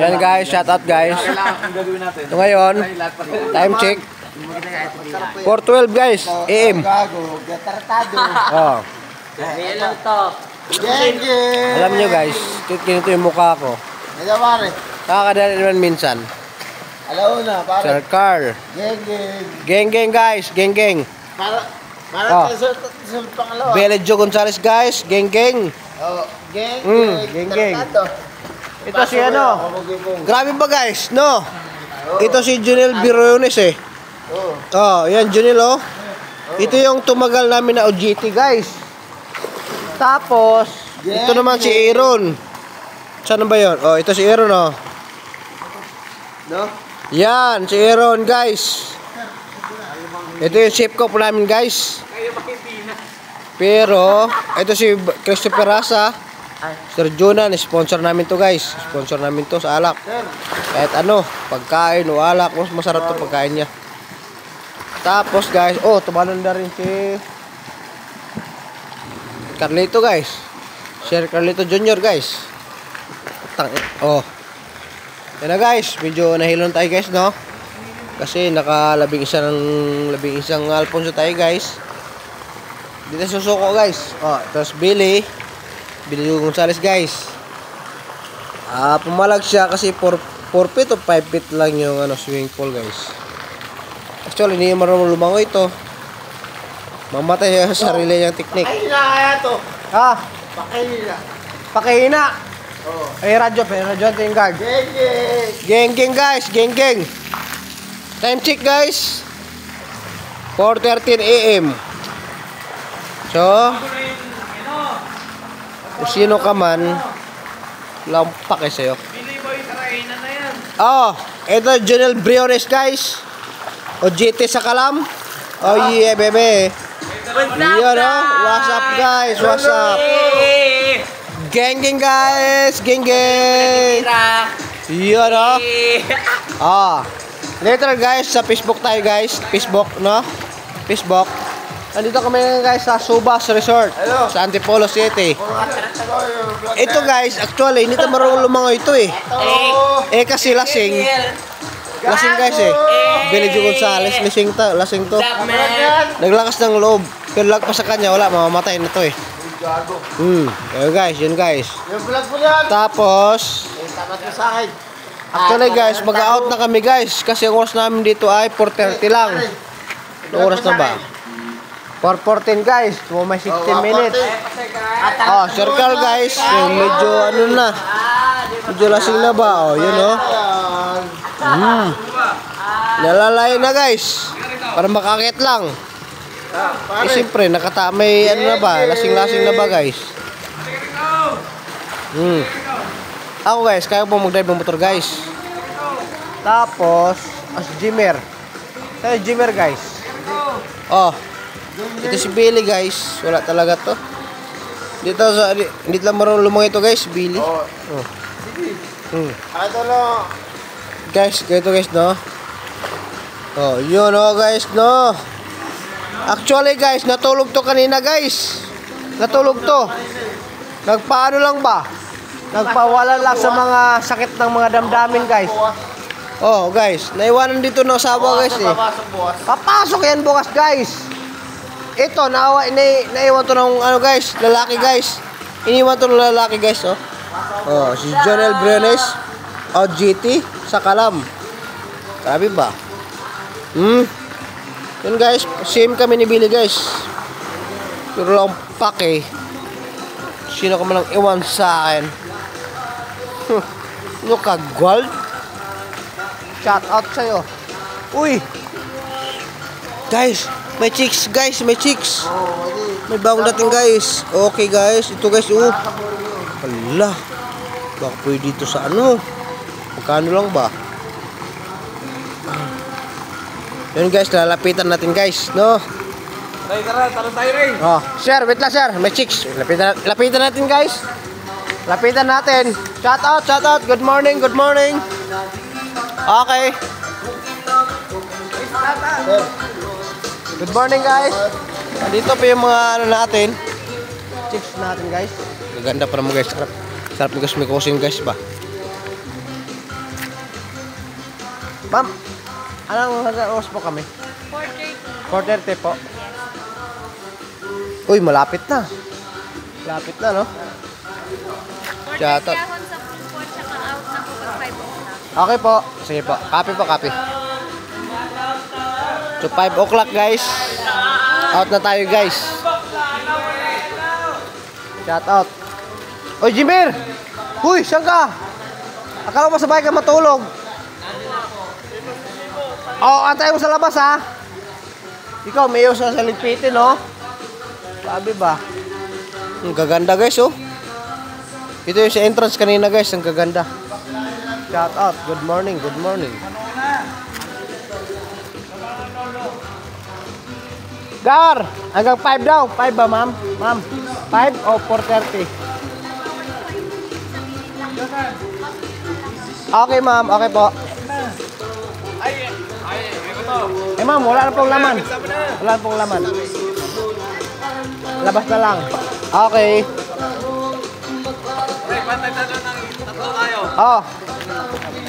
Yan guys, shout out guys. So ngayon, time check. 4:12 guys, AM. Oh. Alam nyo guys, ganito yung mukha ko. Nakakadali naman minsan. Sir Carl. Geng guys, geng. Para Belejo Gonzales guys, geng. Geng. Ito si ano. Grabe ba guys, no? Ito si Junel Birones eh. Oh, yan Junel oh. Ito yung tumagal namin na OGT guys. Tapos, ito naman si Aaron. Saan ba yun? Oh, ito si Aaron oh. No? Yan, si Aaron guys. Ito yung chef cook namin guys. Pero, ito si Christopher Rasa. Sir Jonan, sponsor namin to guys. Sponsor namin to sa alak. Kahit ano, pagkain o alak, mas masarap to pagkain niya. Tapos guys, oh, tumalon na rin si Carlito guys. Sir Carlito Jr. guys. Oh. Yan na guys, medyo nahilon tayo guys, no? Kasi nakalabing isang Alfonso tayo guys. Dito susuko guys. Oh, tapos Billy Gonzales guys. Pumalag siya kasi 4 feet o 5 feet lang yung swimming pool guys. Actually, hindi marunong lumangoy ito. Mamatay sa sarili niyang technique. Kaya to. Ha? Pakihina. Oh. Ay, radyo tingin guard. Geng guys, geng. Time check guys. 4:13 AM. So, kung sino ka man, lampak eh sa'yo. Oh, ito Junel Briones guys. O GT sa Kalam. Oh yeah baby. Yun oh. What's up guys? What's up? Geng guys. Geng. Yun oh. Later guys, sa Facebook tayo guys. Facebook no? Facebook. Nandito kami guys sa Subas Resort. Sa Antipolo City. Ito guys, actually, hindi ito marunong lumangoy ito eh. Kasi lasing. Lasing guys eh. Belejo Gonzales, lasing to. Naglakas ng loob. Pero lagpas sa kanya, wala, mamamatay na to eh. Kaya guys, yun guys. Tapos, actually guys, mag-out na kami guys. Kasi ang oras namin dito ay 4:30 lang. Ang oras na ba? 4:14 guys, may 16 minutes. Oh, circle guys, yung medyo na. Medyo lasing na ba? Oh, yun oh. Nalalay na guys. Para makakit lang. Siyempre, may na ba? Lasing-lasing na ba guys? Ako guys, kaya po mag-drive ng motor guys. Tapos, as Jimmer. Tayo Jimmer guys. Oh. Ito si Billy guys, wala talaga to. Hindi lang marunong lumangoy ito guys, Billy. Guys, ganito guys no. Oh, yun oh guys no. Actually guys, natulog to kanina guys. Natulog to. Nagpaano lang ba? Nagpawala lang sa mga sakit ng mga damdamin guys. Oh guys, naiwanan dito no asawa guys eh. Papasok yan bukas guys. Ito, naiwan to ng guys, lalaki guys. Iniwan to ng lalaki guys, oh. Oh, si Junel Briones, OGT sa Kalam. Grabe ba? Yun guys, same kami ni Billy guys. Pero lang pak eh. Sino ka man lang iwan sa akin? Ano ka, gold? Shout out sa'yo. Uy! Guys! May chicks guys, may chicks. May bagong dating guys. Okay guys, ito guys, oh. Hala. Baka pwede dito sa Magkano lang ba? Yun guys, lalapitan natin guys, no? Tara tayo rin. Oh, sir, wait lang sir, may chicks. Lapitan natin guys. Lapitan natin. Shout out. Good morning. Okay. Sir. Good morning guys. Dito pa yung mga natin. Chicks natin guys. Gaganda pa naman guys. Sarap guys, may kusin guys ba. Ma'am, anong hanggang oras po kami? 4:30. 4:30 po. Uy, malapit na. Malapit na, no? 4:30 Shoutout. ahon sa food court, tsaka out na po pag 5 o'clock. Okay po. Sige po. Copy po, copy. So, 5 o'clock, guys. Out na tayo, guys. Shout out. Oy, Jimir! Huy, saan ka? Akala mo sabay ka matulog. Oo, antay mo sa labas, ha? Ikaw, may iyo sa ligpitin, no? Sabi ba? Ang gaganda, guys, oh. Ito yung sa entrance kanina, guys. Ang gaganda. Shout out. Good morning, good morning. Gar! Hanggang 5 daw. 5 ba, ma'am? Ma'am, 5 o 4:30? Okay, ma'am. Okay po. Eh, ma'am, wala na pong laman. Wala na pong laman. Labas na lang. Okay. Oh.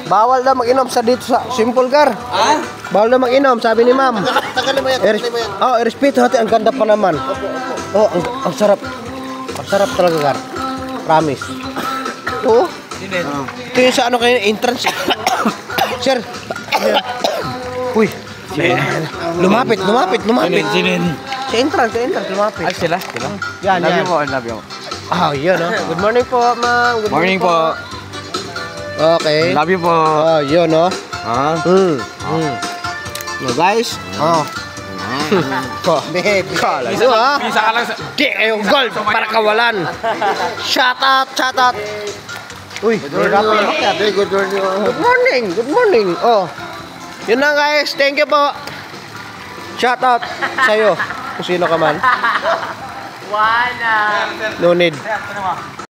Bawal daw mag-inom sa dito sa Simple Gar. Ha? Bawal daw mag-inom, sabi ni ma'am. Tagalin mo yan, tagalin mo yan. Oh, respeto natin. Ang ganda pa naman. Oh, ang sarap. Ang sarap talaga, Gar. Promise. Oo. Ito yung sa ano kayo, entrance. Sir. Uy. Lumapit. Sinin. Sa entrance, lumapit. Ay, sila? Yan, Love yan. you po, love you. Ah, yun, oh. Good morning po, ma'am. Good Morning po. Okay. Love you po. Oh, yun, oh. Ha? No, guys. Oh. Oh, babe. Ito, ha? Pisa ka lang sa... Di kayong gold para kawalan. Shout out, shout out. Uy, Good morning. good morning, good morning. Oh. Yun na, guys. Thank you po. Shout out sa'yo. Kung sino ka man. Wala. No need.